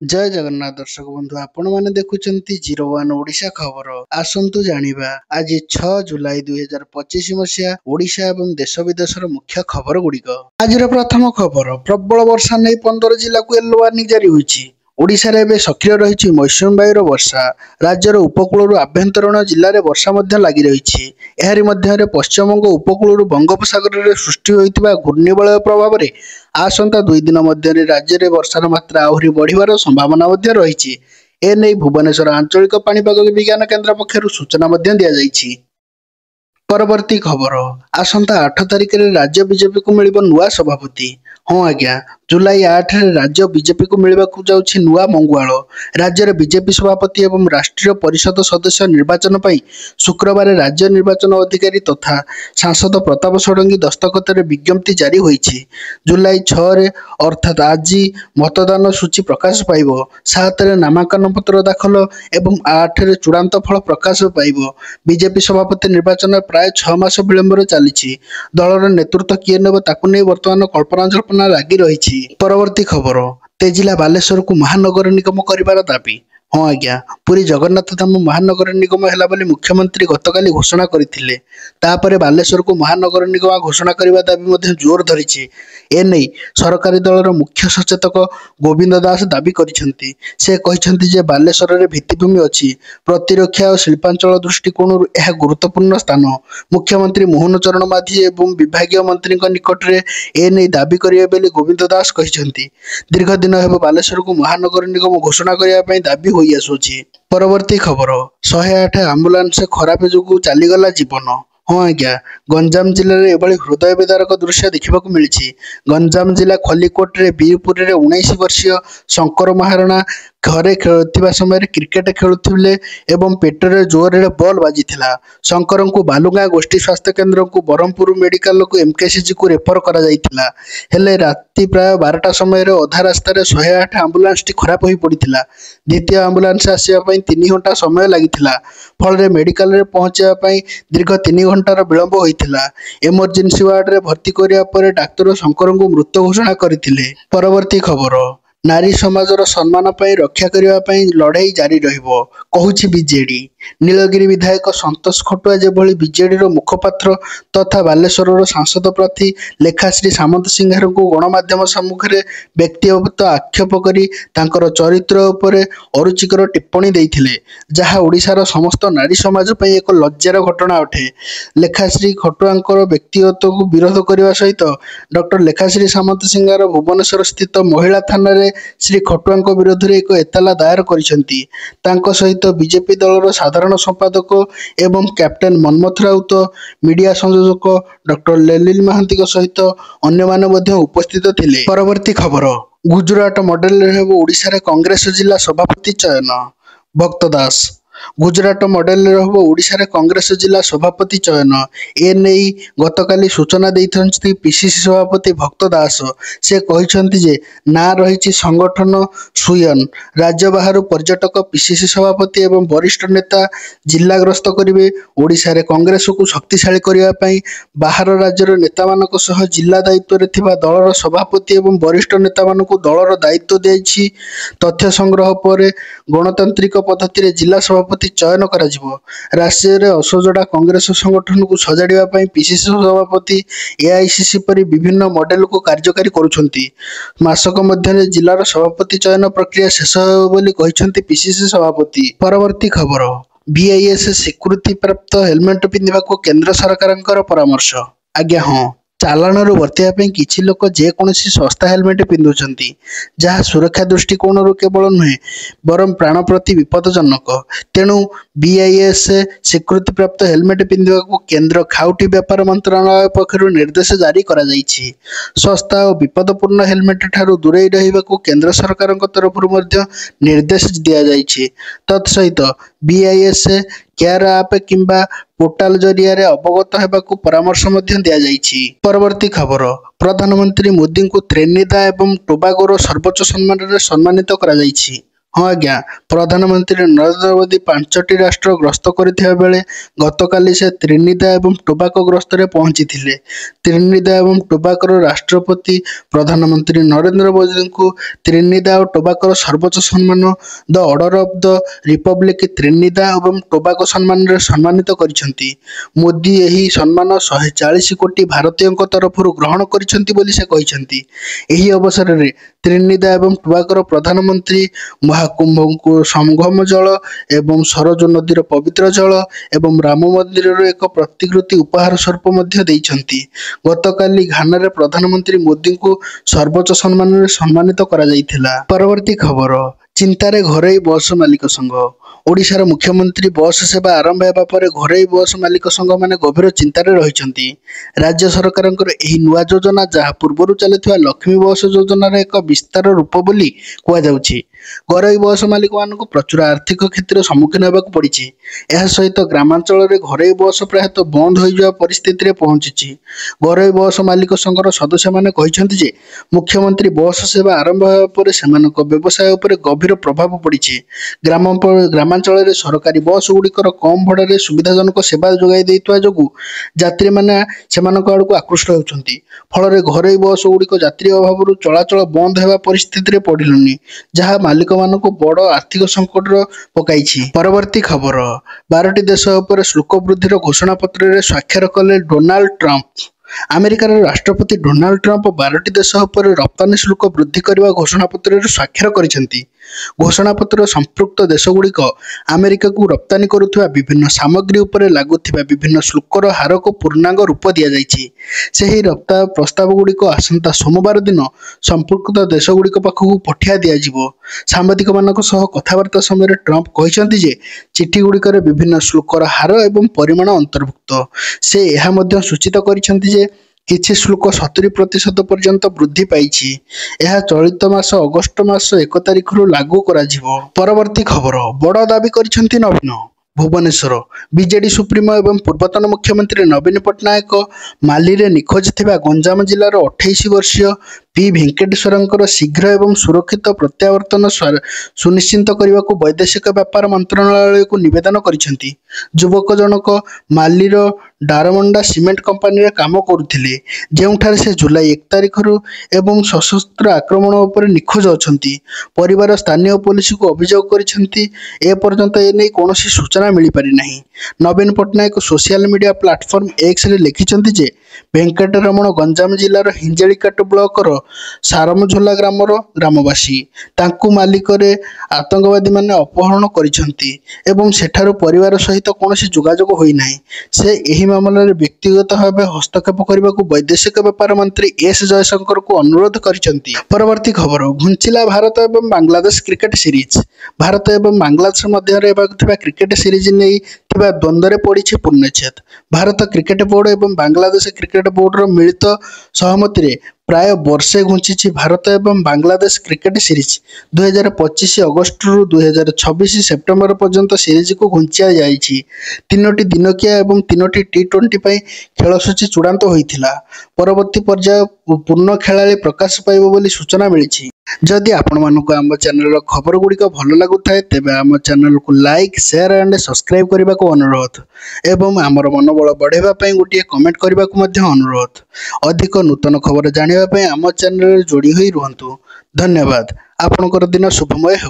जय जगन्नाथ दर्शक बंधु आपण मैंने देखुंत 01 ओडिशा खबर आसतु जानिबा आज 6 जुलाई 2025 मसीहा ओडिशा एवं देश विदेश मुख्य खबर गुड़िक। आज प्रथम खबर प्रबल वर्षा नहीं 15 जिला को येलो वार्निंग जारी होईछि। ओडिशा रे एबे सक्रिय रही मौसुमी वायुर वर्षा राज्यर उपकूल आभ्यंतरीण जिले में वर्षा लगी रही। एहारी मध्य पश्चिमबंग उपकूल बंगोपसागर में सृष्टि होता घूर्णिबलय प्रभाव में आसंता 2 दिन मध्य राज्य में वर्षार मात्रा आहरी बढ़िबार संभावना रही। एने भुवनेश्वर आंचलिक पाणीपाग विज्ञान केन्द्र पक्षर सूचना दिया जायछि। परवर्ती खबर आसंता 8 तारिख में राज्य बीजेपी को मिलिबो नुआ सभापति। हाँ आज्ञा जुलाई 8 राज्य बीजेपी को मिलवा जाउछि नुआ मंगुआल। राज्य में बीजेपी सभापति एवं राष्ट्रीय परिषद सदस्य निर्वाचन पर शुक्रवार राज्य निर्वाचन अधिकारी तथा सांसद प्रताप षडंगी दस्तखत विज्ञप्ति जारी होईछि। जुलाई 6 रे अर्थात आज मतदान सूची प्रकाश पाइब। 7 रे नामांकन पत्र दाखल एवं 8 रे चूड़ांत फल प्रकाश पाइब। बीजेपी सभापति निर्वाचन प्राय 6 मास विलंब चली। दलर नेतृत्व किए नेब ताकू नहीं वर्तमान कल्पना जल्पना लगी रही। परवर्ती खबर तेजिला बालेश्वर को महानगर निगम करिबार दाबी। हाँ आज्ञा पुरी जगन्नाथ धाम महानगर निगम है बोली मुख्यमंत्री गतकाली घोषणा करथिले। तापरे बालेश्वर को महानगर निगम घोषणा करने दाबी जोर धरी। एने सरकारी दलर मुख्य सचेतक गोविंद दास दाबी करिसेंती। से कहिसेंती जे बालेश्वर रे भित्तिभूमि अछि, प्रतिरक्षा और शिल्पांचल दृष्टिकोण यह गुरुत्वपूर्ण स्थान। मुख्यमंत्री मोहन चरण माझी एवं विभागीय मंत्री निकट में एने दाबी करिवे बोली गोविंद दास कहिसेंती। दीर्घ दिन हेब बालेश्वर को महानगर निगम घोषणा करने दाबी होई आसुछि। परवर्ती खबर 108 आम्बुलांस खराब जो चलीगला जीवन। हाँ आज्ञा गंजाम जिले में एभली हृदय विदारक दृश्य देखा मिली। गंजाम जिला खलिकोट रे बीरपुर रे 19 वर्षीय शंकर महाराणा घरे खेलुवा समय क्रिकेट खेलुले एवं पेटरे जोर बॉल बाजी। शंकर को बालुगाँ गोष्ठी स्वास्थ्य केन्द्र को ब्रह्मपुर मेडिकल को एमकेसीजी को रेफर करा जायतिला। हेले राति प्राय 12टा समय अधा रास्त 108 आम्बुलांस टी खराब हो पड़ा। द्वितीय आम्बुलांस आसवाई 3 घंटा समय लगी फल मेडिकल रे पहुंचापी दीर्घ 3 घंटार विलंब होता। इमरजेंसी वार्ड रे भर्ती करने डाक्तर शंकर को मृत घोषणा करथिले। परवर्ती खबर नारी समाजर सम्मान पाई रक्षा करने लड़ाई जारी रहिबो कहूछि बीजेडी। नीलगिरी विधायक संतोष खटुआ जेभली बीजेडी मुखपात्र तथा बालेश्वर सांसद प्रार्थी लेखाश्री सामंत सिंहार को गणमाध्यम सम्मुख में व्यक्तिगत आक्षेप करी तांकर चरित्र उपरे अरुचिकर टिप्पणी देइथिले, जहाँ ओडिशार समस्त नारी समाज पई एक लज्जार घटना अटे। लेखाश्री खटुआंकर व्यक्तिगत को विरोध करने सहित डॉक्टर लेखाश्री सामंत सिंहार भुवनेश्वर स्थित महिला थाना रे श्री खटुआंक विरोध में एक एतला दायर करिसेंती। तांको सहित बीजेपी दलर साधारण संपादक एवं कैप्टेन मनमथ राउत, मीडिया संयोजक डॉक्टर लेलिल महांती सहित अन्य माने मध्य उपस्थित थिले। परवर्ती खबर गुजरात मॉडल हेब ओडिशा रे कांग्रेस जिला सभापति चयन। भक्त दास गुजरात मॉडल हम ओडिशा रे कांग्रेस जिला सभापति चयन एने गतकाली सूचना देइथंती पीसीसी सभापति भक्त दास। से कहिसेंती जे ना रही संगठन सुयन राज्य बाहर पर्यटक पीसीसी सभापति एवं वरिष्ठ नेता जिला ग्रस्त करेंगे। ओडिशा रे कांग्रेस को शक्तिशाली करने बाहर राज्यर नेता मानक सह जिला दायित्व रे थिबा दलर सभापति एवं वरिष्ठ नेता मानक दलर दायित्व देछि। तथ्य संग्रह पर गणतांत्रिक पद्धति रे जिला सभापति चयन करा। राज्य में असोजड़ा कांग्रेस संगठन को सजाड़ा पीसीसी सभापति एआईसीसी परि विभिन्न मॉडल को कार्यकारी करुछंती। मासक मध्य जिलार सभापति चयन प्रक्रिया शेष होली कहिसेंती पीसीसी सभापति। परवर्ती खबर बीआईएस स्वीकृति प्राप्त हेलमेट पिंधा को केंद्र सरकार परामर्श। आज्ञा हाँ चालाण बर्तिया किसी लोक जेकोसी सस्ता हेलमेट पिंधुंट जहाँ सुरक्षा दृष्टिकोण केवल नुहे बरं प्राण प्रति विपदजनक। तेणु बीआईएस स्वीकृति प्राप्त हेलमेट पिंधा को केंद्र खाउटी व्यापार मंत्रालय पक्षर निर्देश जारी करा जायछि। सस्ता और विपदपूर्ण हेलमेट ठारू दूरे रहिबा को केंद्र सरकार तरफ निर्देश दिया जायछि। तत्सहित बीआईएस केयर आप किंबा पोर्टाल जरिया अवगत होगा परामर्श दिया जायछि। परवर्ती खबर प्रधानमंत्री मोदी को त्रिनिदा एवं टोबागोर सर्वोच्च सम्मान सम्मानित करा जायछि। हाँ आज्ञा, प्रधानमंत्री नरेंद्र मोदी 5टी राष्ट्र ग्रस्त करथिबा बेले गतकाली से त्रिनिदा एवं टोबाको ग्रस्त रे पहुंची थिले। त्रिनिदा एवं टोबाकोर राष्ट्रपति प्रधानमंत्री नरेंद्र मोदी को त्रिनिदा और टोबाकोर सर्वोच्च सम्मान the order of the republic Trinidad एवं टोबाको सम्मान रे सम्मानित करिसेंती। मोदी एही सम्मान 140 कोटी भारतीयों तरफରୁ ग्रहण करिसेंती बोली से कहिसेंती। एही अवसर रे त्रिनिदा एवं टोबाकोर प्रधानमंत्री महाकुंभ को संगम जल एवं सरजू नदीर पवित्र जल एवं राम मंदिर एक प्रतिकृति उपहार स्वरूप मध्य देइछंती। गतकाली घाना रे प्रधानमंत्री मोदी को सर्वोच्च सम्मान रे सम्मानित करा जाइथिला। परवर्ती खबर, चिंतारे घरोई बस मालिक संघ। ओडिशार मुख्यमंत्री बस सेवा आरंभ हेबा परे घरोई बस मालिक संघ माने गभीर चिंतारे रहिछंती। राज्य सरकारଙ୍କର ଏହି ନୂଆ ଯୋଜନା ଯାହା ପୂର୍ବରୁ ଚାଲିଥିବା ଲକ୍ଷ୍ମୀ ବସ୍ ଯୋଜନାର ଏକ ବିସ୍ତାର ରୂପ ବୋଲି କୁହାଯାଉଛି। ଘରୋଇ ବସ୍ ମାଲିକମାନଙ୍କୁ ପ୍ରଚୁର ଆର୍ଥିକ କ୍ଷତିର ସମ୍ମୁଖୀନ ହେବାକୁ ପଡ଼ିଛି। ଏହା ସହିତ ଗ୍ରାମାଞ୍ଚଳରେ ଘରୋଇ ବସ୍ ପ୍ରାୟତଃ ବନ୍ଦ ହୋଇଯିବା ପରିସ୍ଥିତିରେ ପହଞ୍ଚିଛି। ଘରୋଇ ବସ୍ ମାଲିକ ସଂଘର ସଦସ୍ୟମାନେ କହିଛନ୍ତି ଯେ ମୁଖ୍ୟମନ୍ତ୍ରୀ ବସ୍ ସେବା ଆରମ୍ଭ ହେବା ପରେ ସେମାନଙ୍କ ବ୍ୟବସାୟ ଉପରେ ଗଭୀର ପ୍ରଭାବ ପଡ଼ିଛି। ଗ୍ରାମାଞ୍ଚଳରେ ସରକାରୀ ବସ୍ ଗୁଡ଼ିକର କମ୍ ଭଡ଼ାରେ ସୁବିଧାଜନକ ସେବା ଯୋଗାଇ ଦେଇଥିବା ଯୋଗୁଁ ଯାତ୍ରୀମାନେ ସେମାନଙ୍କ ଆଡ଼କୁ ଆକୃଷ୍ଟ ହେଉଛନ୍ତି। ଫଳରେ ଘରୋଇ ବସ୍ ଗୁଡ଼ିକ ଯାତ୍ରୀ ଅଭାବରୁ ଚଳାଚଳ ବନ୍ଦ ହେବା ପରିସ୍ଥିତିରେ ପଡ଼ିଲେଣି, ଯାହା ମାଲିକମାନଙ୍କୁ ବଡ଼ ଆର୍ଥିକ ସଂକଟରେ ପକାଇଛି। ପରବର୍ତ୍ତୀ ଖବର, 12ଟି ଦେଶ ଉପରେ ଶୁଳ୍କ ବୃଦ୍ଧିର ଘୋଷଣାପତ୍ରରେ ସ୍ୱାକ୍ଷର କଲେ ଡୋନାଲ୍ଡ ଟ୍ରମ୍ପ। ଆମେରିକାର ରାଷ୍ଟ୍ରପତି ଡୋନାଲ୍ଡ ଟ୍ରମ୍ପ 12ଟି ଦେଶ ଉପରେ ରପ୍ତାନି ଶୁଳ୍କ ବୃଦ୍ଧି କରିବା ଘୋଷଣାପତ୍ରରେ ସ୍ୱାକ୍ଷର କରିଛନ୍ତି। ଘୋଷଣାପତ୍ର ସମ୍ପୃକ୍ତ ଦେଶଗୁଡ଼ିକ ଆମେରିକାକୁ ରପ୍ତାନି କରୁଥିବା ବିଭିନ୍ନ ସାମଗ୍ରୀ ଉପରେ ଲାଗୁଥିବା ବିଭିନ୍ନ ଶୁଳ୍କର ହାରକୁ ପୂର୍ଣ୍ଣାଙ୍ଗ ରୂପ ଦିଆଯାଇଛି। ସେହି ପ୍ରସ୍ତାବଗୁଡ଼ିକ ଆସନ୍ତା ସୋମବାର ଦିନ ସମ୍ପୃକ୍ତ ଦେଶଗୁଡ଼ିକ ପାଖକୁ ପଠାଇ ଦିଆଯିବ। ସାମ୍ବାଦିକମାନଙ୍କ ସହ କଥାବାର୍ତ୍ତା ସମୟରେ ଟ୍ରମ୍ପ କହିଛନ୍ତି ଯେ ଚିଠିଗୁଡ଼ିକରେ ବିଭିନ୍ନ ଶୁଳ୍କର ହାର ଏବଂ ପରିମାଣ ଅନ୍ତର୍ଭୁକ୍ତ। ସେ ଏହା ମଧ୍ୟ ସୂଚିତ କରିଛନ୍ତି ଯେ କିଛି ଶୁଳ୍କ 70% ପର୍ଯ୍ୟନ୍ତ ବୃଦ୍ଧି ପାଇଛି। ଏହା ଚଳିତ ମାସ ଅଗଷ୍ଟ ମାସ 1 ତାରିଖରୁ ଲାଗୁ କରାଯିବ। ପରବର୍ତ୍ତୀ ଖବର, ବଡ଼ ଦାବି କରିଛନ୍ତି ନବୀନ। ଭୁବନେଶ୍ୱର, ବିଜେଡି ସୁପ୍ରିମୋ ଏବଂ ପୂର୍ବତନ ମୁଖ୍ୟମନ୍ତ୍ରୀ ନବୀନ ପଟ୍ଟନାୟକ ମାଲିରେ ନିଖୋଜ ଥିବା ଗଞ୍ଜାମ ଜିଲ୍ଲାର 28 ବର୍ଷୀୟ ପି ଭେଙ୍କଟେଶ୍ୱରଙ୍କର ଶୀଘ୍ର ଏବଂ ସୁରକ୍ଷିତ ପ୍ରତ୍ୟାବର୍ତ୍ତନ ସୁନିଶ୍ଚିତ କରିବାକୁ ବୈଦେଶିକ ବ୍ୟାପାର ମନ୍ତ୍ରଣାଳୟକୁ ନିବେଦନ କରିଛନ୍ତି। ଯୁବକ ଜଣକ ମାଲିର ଡାରମଣ୍ଡା ସିମେଣ୍ଟ କମ୍ପାନୀରେ କାମ କରୁଥିଲେ, ଯେଉଁଠାରେ ସେ ଜୁଲାଇ 1 ତାରିଖରୁ ଏବଂ ସଶସ୍ତ୍ର ଆକ୍ରମଣ ଉପରେ ନିଖୋଜ ଅଛନ୍ତି। ପରିବାର ସ୍ଥାନୀୟ ପୋଲିସକୁ ଅଭିଯୋଗ କରିଛନ୍ତି। ଏପର୍ଯ୍ୟନ୍ତ ଏନେଇ କୌଣସି ସୂଚନା ମିଳିପାରିନାହିଁ। ନବୀନ ପଟ୍ଟନାୟକ ସୋସିଆଲ ମିଡ଼ିଆ ପ୍ଲାଟଫର୍ମ ଏକ୍ସରେ ଲେଖିଛନ୍ତି ଯେ ଭେଙ୍କଟରମଣ ଗଞ୍ଜାମ ଜିଲ୍ଲାର ହିଞ୍ଜଳିକାଟୁ ବ୍ଲକର ସାରମଝୋଲା ଗ୍ରାମର ଗ୍ରାମବାସୀ। ତାଙ୍କୁ ମାଲିକରେ ଆତଙ୍କବାଦୀମାନେ ଅପହରଣ କରିଛନ୍ତି ଏବଂ ସେଠାରୁ ପରିବାର ସହିତ କୌଣସି ଯୋଗାଯୋଗ ହୋଇନାହିଁ। ସେ ଏହି ମାମଲାରେ ବ୍ୟକ୍ତିଗତ ଭାବେ ହସ୍ତକ୍ଷେପ କରିବାକୁ ବୈଦେଶିକ ବ୍ୟାପାର ମନ୍ତ୍ରୀ ଏସ୍ ଜୟଶଙ୍କରଙ୍କୁ ଅନୁରୋଧ କରିଛନ୍ତି। ପରବର୍ତ୍ତୀ ଖବର, ଘୁଞ୍ଚିଲା ଭାରତ ଏବଂ ବାଂଲାଦେଶ କ୍ରିକେଟ ସିରିଜ। ଭାରତ ଏବଂ ବାଂଲାଦେଶ ମଧ୍ୟରେ ହେବାକୁ ଥିବା କ୍ରିକେଟ ସିରିଜ ନେଇ ଥିବା ଦ୍ୱନ୍ଦ୍ୱରେ ପଡ଼ିଛି ପୂର୍ଣ୍ଣଚ୍ଛେଦ। ଭାରତ କ୍ରିକେଟ ବୋର୍ଡ ଏବଂ ବାଂଲାଦେଶ କ୍ରିକେଟ ବୋର୍ଡର ମିଳିତ ସହମତିରେ ପ୍ରାୟ ବର୍ଷେ ଘୁଞ୍ଚିଛି ଭାରତ ଏବଂ ବାଂଲାଦେଶ କ୍ରିକେଟ ସିରିଜ। 2025 ଅଗଷ୍ଟରୁ 2026 ସେପ୍ଟେମ୍ବର ପର୍ଯ୍ୟନ୍ତ ସିରିଜକୁ ଘୁଞ୍ଚିଆ ଯାଇଛି। 3ଟି ଦିନକିଆ ଏବଂ 3ଟି ଟି20 ପାଇଁ ଖେଳସୂଚୀ ଚୂଡ଼ାନ୍ତ ହୋଇଥିଲା। ପରବର୍ତ୍ତୀ ପର୍ଯ୍ୟାୟ ପୂର୍ଣ୍ଣ ଖେଳାଳି ପ୍ରକାଶ ପାଇବ ବୋଲି ସୂଚନା ମିଳିଛି। ଯଦି ଆପଣମାନଙ୍କୁ ଆମ ଚ୍ୟାନେଲର ଖବରଗୁଡ଼ିକ ଭଲ ଲାଗୁଥାଏ ତେବେ ଆମ ଚ୍ୟାନେଲକୁ ଲାଇକ୍, ସେୟାର ଆଣ୍ଡ ସବସ୍କ୍ରାଇବ୍ କରିବାକୁ ଅନୁରୋଧ ଏବଂ ଆମର ମନୋବଳ ବଢ଼ାଇବା ପାଇଁ ଗୋଟିଏ କମେଣ୍ଟ କରିବାକୁ ମଧ୍ୟ ଅନୁରୋଧ। ଅଧିକ ନୂତନ ଖବର ଜାଣିବା ପାଇଁ ଆମ ଚ୍ୟାନେଲରେ ଯୋଡ଼ି ହୋଇ ରୁହନ୍ତୁ। ଧନ୍ୟବାଦ। ଆପଣଙ୍କର ଦିନ ଶୁଭମୟ ହେଉ।